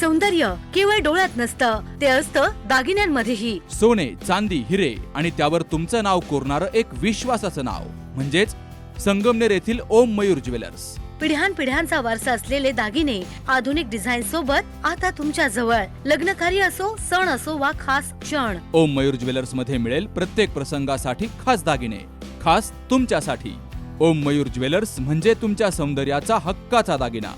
सौंदर्य केवळ डोळ्यात नसतं, ते असतं दागिन्यांमध्येही. सोने, चांदी, हिरे आणि त्यावर तुमचं नाव कोरणारं एक विश्वासाचं नाव म्हणजेच संगमनेर येथील ओम मयूर ज्वेलर्स. पिढ्यानपिढ्यांचा वारसा असलेले दागिने आधुनिक डिझाईन सोबत आता तुमच्या जवळ. लग्नकार्य असो, सण असो वा खास क्षण, ओम मयूर ज्वेलर्स मध्ये मिळेल प्रत्येक प्रसंगासाठी खास दागिने, खास तुमच्यासाठी. ओम मयूर ज्वेलर्स म्हणजे तुमच्या सौंदर्याचा हक्काचा दागिना.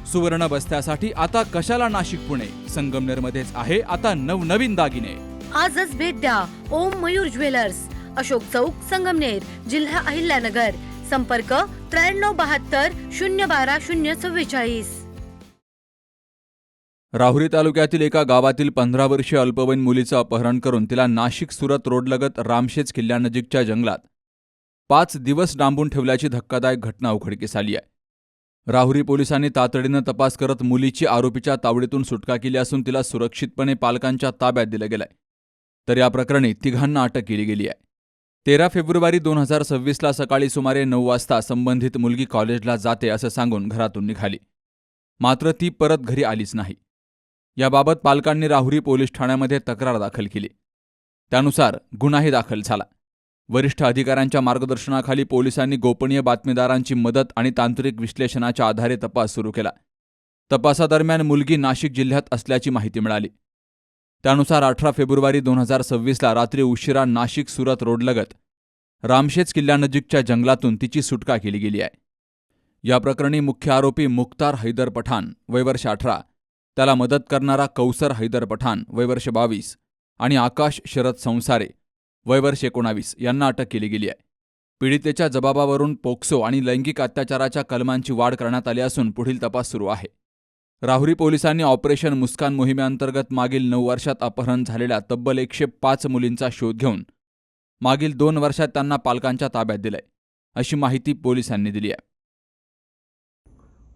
सुवर्ण बस्त्यासाठी आता कशाला नाशिक पुणे, संगमनेर मध्येच आहे आता नवनवीन दागिने. आजच भेट द्या ओम मयूर ज्वेलर्स, अशोक चौक, संगमनेर, जिल्हा अहिल्यानगर. संपर्क 9372 012 044. राहुरी तालुक्यातील एका गावातील 15 वर्षीय अल्पवयीन मुलीचं अपहरण करून तिला नाशिक सुरत रोडलगत रामशेज किल्ल्यानजीकच्या जंगलात 5 दिवस डांबून ठेवल्याची धक्कादायक घटना उघडकीस आली आहे. राहुरी पोलिसांनी तातडीनं तपास करत मुलीची आरोपीच्या तावडीतून सुटका केली असून तिला सुरक्षितपणे पालकांच्या ताब्यात दिलं गेलंय. तर या प्रकरणी तिघांना अटक केली गेली आहे. 13 फेब्रुवारी 2026ला सकाळी सुमारे 9 वाजता संबंधित मुलगी कॉलेजला जाते असं सांगून घरातून निघाली. मात्र ती परत घरी आलीच नाही. याबाबत पालकांनी राहुरी पोलीस ठाण्यामध्ये तक्रार दाखल केली. त्यानुसार गुन्हाही दाखल झाला. वरिष्ठ अधिकाऱ्यांच्या मार्गदर्शनाखाली पोलिसांनी गोपनीय बातमीदारांची मदत आणि तांत्रिक विश्लेषणाच्या आधारे तपास सुरू केला. तपासादरम्यान मुलगी नाशिक जिल्ह्यात असल्याची माहिती मिळाली. त्यानुसार 18 फेब्रुवारी 2026ला रात्री उशिरा नाशिक सुरत रोडलगत रामशेज किल्ल्यानजीकच्या जंगलातून तिची सुटका केली गेली आहे. या प्रकरणी मुख्य आरोपी मुख्तार हैदर पठाण वय वर्ष 18, त्याला मदत करणारा कौसर हैदर पठाण वय वर्ष 22 आणि आकाश शरद संसारे वय वर्ष 19 यांना अटक केली गेली आहे. पीडितेच्या जबाबावरून पोक्सो आणि लैंगिक अत्याचाराच्या कलमांची वाढ करण्यात आली असून पुढील तपास सुरू आहे. राहुरी पोलिसांनी ऑपरेशन मुस्कान मोहिमेअंतर्गत मागील 9 वर्षात अपहरण झालेल्या तब्बल 105 मुलींचा शोध घेऊन मागील 2 वर्षात त्यांना पालकांच्या ताब्यात दिलंय, अशी माहिती पोलिसांनी दिली आहे.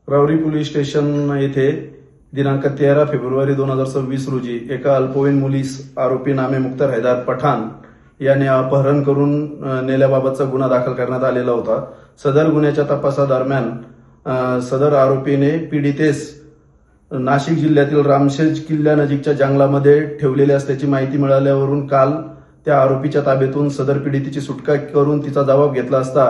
राहुरी पोलीस स्टेशन येथे दिनांक 13 फेब्रुवारी 2026 रोजी एका अल्पवयीन मुलीस आरोपी नामे मुख्तार हैदर पठाण याने अपहरण करून नेल्याबाबतचा गुन्हा दाखल करण्यात आलेला होता. सदर गुन्ह्याच्या तपासादरम्यान सदर आरोपीने पीडितेस नाशिक जिल्ह्यातील रामशेज किल्ल्यानजीकच्या जंगलामध्ये ठेवलेले असल्याची माहिती मिळाल्यावरून काल त्या आरोपीच्या ताब्यातून सदर पीडितेची सुटका करून तिचा जबाब घेतला असता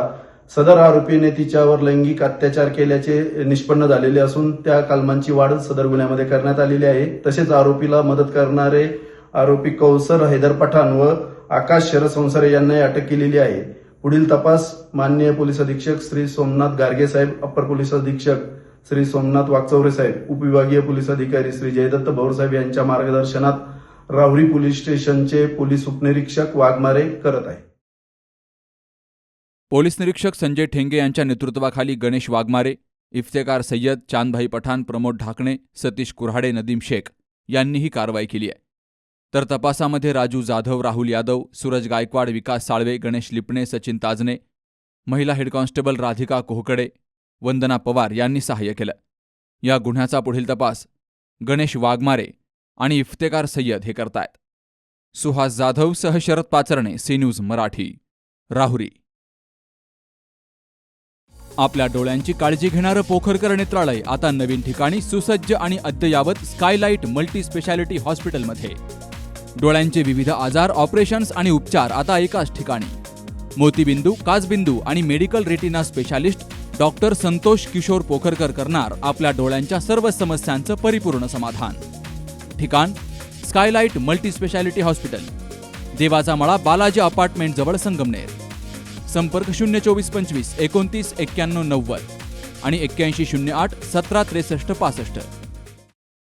सदर आरोपीने तिच्यावर लैंगिक अत्याचार केल्याचे निष्पन्न झालेले असून त्या कलमांची वाढ सदर गुन्ह्यामध्ये करण्यात आलेली आहे. तसेच आरोपीला मदत करणारे आरोपी कौसर हैदर पठाण व आकाश शरद संसारे यांनाही अटक केलेली आहे. पुढील तपास माननीय पोलीस अधीक्षक श्री सोमनाथ गार्गे साहेब, अप्पर पोलीस अधीक्षक श्री सोमनाथ वाकचौरे साहेब, उपविभागीय पोलीस अधिकारी श्री जयदत्त भौरसाहेब यांच्या मार्गदर्शनात राहुरी पोलीस स्टेशनचे पोलीस उपनिरीक्षक वाघमारे करत आहे. पोलीस निरीक्षक संजय ठेंगे यांच्या नेतृत्वाखाली गणेश वाघमारे, इफ्तेकार सय्यद, चांदभाई पठाण, प्रमोद ढाकणे, सतीश कुऱ्हाडे, नदीम शेख यांनी ही कारवाई केली आहे. तर तपासामध्ये राजू जाधव, राहुल यादव, सूरज गायकवाड, विकास साळवे, गणेश लिपणे, सचिन ताजने, महिला हेड कॉन्स्टेबल राधिका कोहकडे, वंदना पवार यांनी सहाय्य केलं. या गुन्ह्याचा पुढील तपास गणेश वाघमारे आणि इफ्तेकार सय्यद हे करतायत. सुहास जाधव सह शरद पाचरणे, सी न्यूज मराठी, राहुरी. आपल्या डोळ्यांची काळजी घेणारं पोखरकर नेत्रालय आता नवीन ठिकाणी सुसज्ज आणि अद्ययावत स्कायलाइट मल्टी स्पेशालिटी हॉस्पिटलमध्ये. डोळ्यांचे विविध आजार, ऑपरेशन्स आणि उपचार आता एकाच ठिकाणी. मोतीबिंदू, काचबिंदू आणि medical retina specialist doctor Santosh Kishor Pokharkar करणार आपल्या डोळ्यांच्या सर्व समस्यांचं परिपूर्ण समाधान. ठिकाण स्कायलाइट मल्टी स्पेशालिटी हॉस्पिटल, देवाचा मळा, बालाजी अपार्टमेंट जवळ, संगमनेर. संपर्क 02425 29 91 90 आणि 8108 17 63 65.